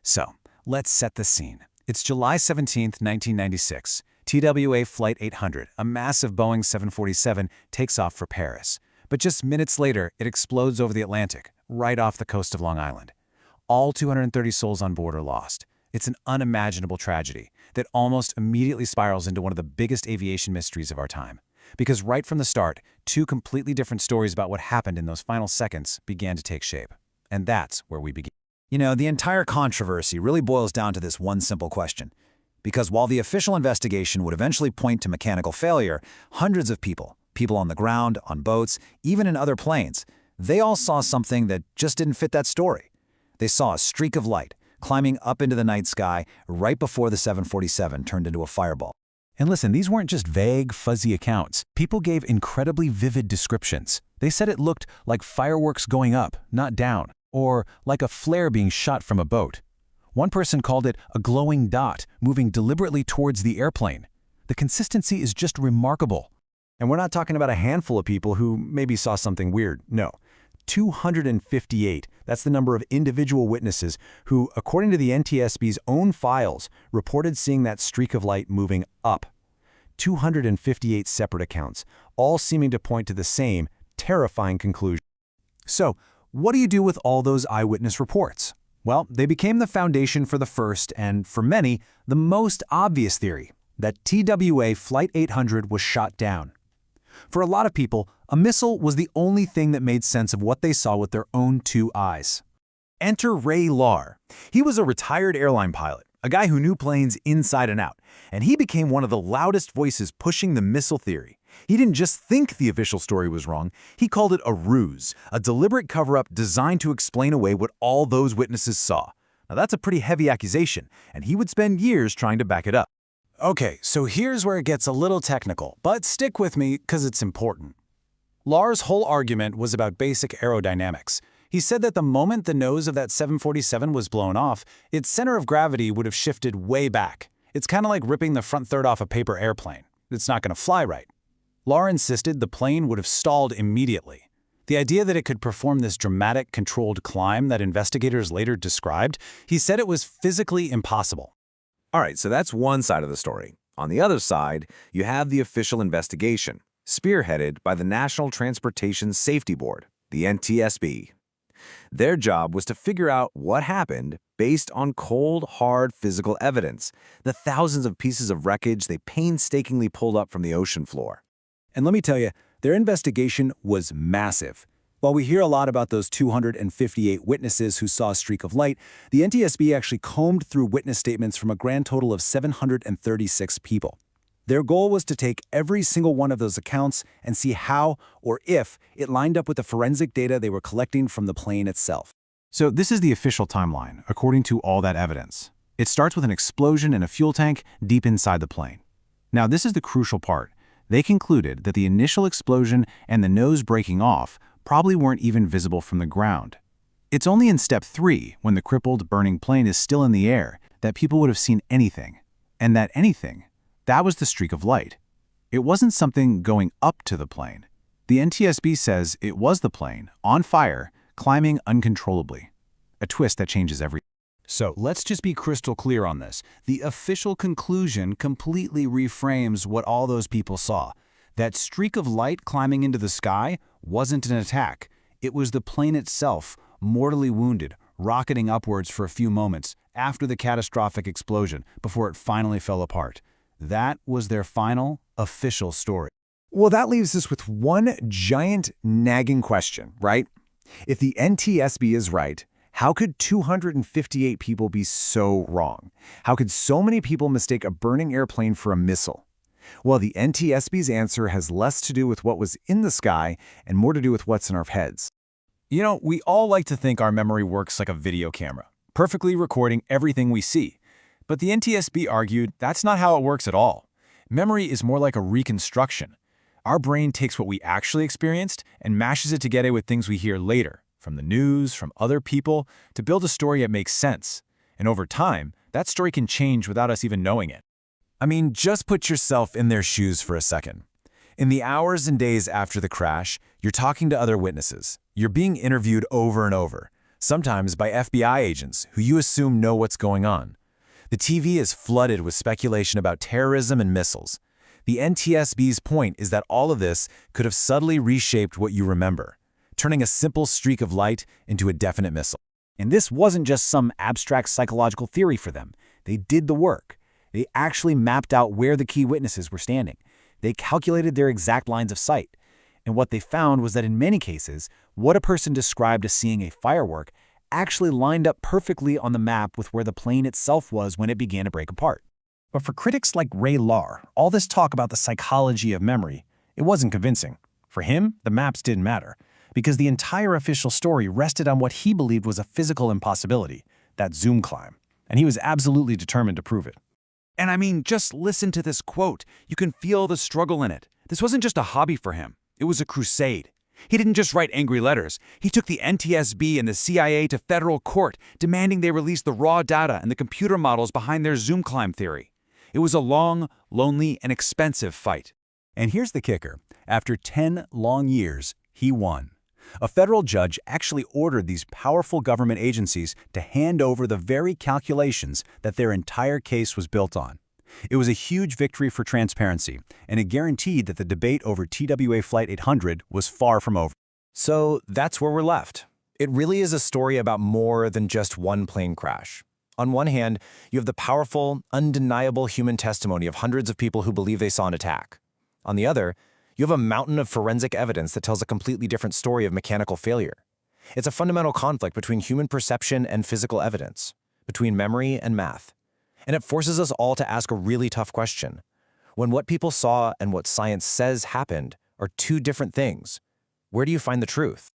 So, let's set the scene. It's July 17, 1996. TWA Flight 800, a massive Boeing 747, takes off for Paris. But just minutes later, it explodes over the Atlantic, right off the coast of Long Island. All 230 souls on board are lost. It's an unimaginable tragedy that almost immediately spirals into one of the biggest aviation mysteries of our time. Because right from the start, two completely different stories about what happened in those final seconds began to take shape. And that's where we begin. You know, the entire controversy really boils down to this one simple question. Because while the official investigation would eventually point to mechanical failure, hundreds of people on the ground, on boats, even in other planes, they all saw something that just didn't fit that story. They saw a streak of light climbing up into the night sky right before the 747 turned into a fireball. And listen, these weren't just vague, fuzzy accounts. People gave incredibly vivid descriptions. They said it looked like fireworks going up, not down, or like a flare being shot from a boat. One person called it a glowing dot moving deliberately towards the airplane. The consistency is just remarkable. And we're not talking about a handful of people who maybe saw something weird. No, 258. That's the number of individual witnesses who, according to the NTSB's own files, reported seeing that streak of light moving up. 258 separate accounts, all seeming to point to the same terrifying conclusion. So, what do you do with all those eyewitness reports? Well, they became the foundation for the first and, for many, the most obvious theory, that TWA Flight 800 was shot down. For a lot of people, a missile was the only thing that made sense of what they saw with their own two eyes. Enter Ray Lahr. He was a retired airline pilot, a guy who knew planes inside and out, and he became one of the loudest voices pushing the missile theory. He didn't just think the official story was wrong, he called it a ruse, a deliberate cover-up designed to explain away what all those witnesses saw. Now that's a pretty heavy accusation, and he would spend years trying to back it up. Okay, so here's where it gets a little technical, but stick with me because it's important. Lahr's whole argument was about basic aerodynamics. He said that the moment the nose of that 747 was blown off, its center of gravity would have shifted way back. It's kind of like ripping the front third off a paper airplane. It's not going to fly right. Lahr insisted the plane would have stalled immediately. The idea that it could perform this dramatic, controlled climb that investigators later described, he said it was physically impossible. All right, so that's one side of the story. On the other side, you have the official investigation, spearheaded by the National Transportation Safety Board, the NTSB. Their job was to figure out what happened based on cold, hard physical evidence, the thousands of pieces of wreckage they painstakingly pulled up from the ocean floor. And let me tell you, their investigation was massive. While we hear a lot about those 258 witnesses who saw a streak of light, the NTSB actually combed through witness statements from a grand total of 736 people. Their goal was to take every single one of those accounts and see how, or if, it lined up with the forensic data they were collecting from the plane itself. So this is the official timeline, according to all that evidence. It starts with an explosion in a fuel tank deep inside the plane. Now, this is the crucial part. They concluded that the initial explosion and the nose breaking off probably weren't even visible from the ground. It's only in step 3, when the crippled, burning plane is still in the air, that people would have seen anything. And that anything, that was the streak of light. It wasn't something going up to the plane. The NTSB says it was the plane, on fire, climbing uncontrollably. A twist that changes everything. So let's just be crystal clear on this. The official conclusion completely reframes what all those people saw. That streak of light climbing into the sky wasn't an attack. It was the plane itself, mortally wounded, rocketing upwards for a few moments after the catastrophic explosion before it finally fell apart. That was their final, official story. Well, that leaves us with one giant nagging question, right? If the NTSB is right, how could 258 people be so wrong? How could so many people mistake a burning airplane for a missile? Well, the NTSB's answer has less to do with what was in the sky and more to do with what's in our heads. You know, we all like to think our memory works like a video camera, perfectly recording everything we see. But the NTSB argued that's not how it works at all. Memory is more like a reconstruction. Our brain takes what we actually experienced and mashes it together with things we hear later, from the news, from other people, to build a story that makes sense. And over time, that story can change without us even knowing it. I mean, just put yourself in their shoes for a second. In the hours and days after the crash, you're talking to other witnesses. You're being interviewed over and over. sometimes by FBI agents who you assume know what's going on. The TV is flooded with speculation about terrorism and missiles. The NTSB's point is that all of this could have subtly reshaped what you remember, turning a simple streak of light into a definite missile. And this wasn't just some abstract psychological theory for them. They did the work. They actually mapped out where the key witnesses were standing. They calculated their exact lines of sight. And what they found was that in many cases, what a person described as seeing a firework actually lined up perfectly on the map with where the plane itself was when it began to break apart. But for critics like Ray Lahr, all this talk about the psychology of memory, it wasn't convincing. For him, the maps didn't matter, because the entire official story rested on what he believed was a physical impossibility, that zoom climb, and he was absolutely determined to prove it. And I mean, just listen to this quote. You can feel the struggle in it. This wasn't just a hobby for him. It was a crusade. He didn't just write angry letters. He took the NTSB and the CIA to federal court, demanding they release the raw data and the computer models behind their zoom climb theory. It was a long, lonely, and expensive fight. And here's the kicker. After 10 long years, he won. A federal judge actually ordered these powerful government agencies to hand over the very calculations that their entire case was built on. It was a huge victory for transparency, and it guaranteed that the debate over TWA Flight 800 was far from over. So that's where we're left. It really is a story about more than just one plane crash. On one hand, you have the powerful, undeniable human testimony of hundreds of people who believe they saw an attack. On the other, you have a mountain of forensic evidence that tells a completely different story of mechanical failure. It's a fundamental conflict between human perception and physical evidence, between memory and math. And it forces us all to ask a really tough question. When what people saw and what science says happened are two different things, where do you find the truth?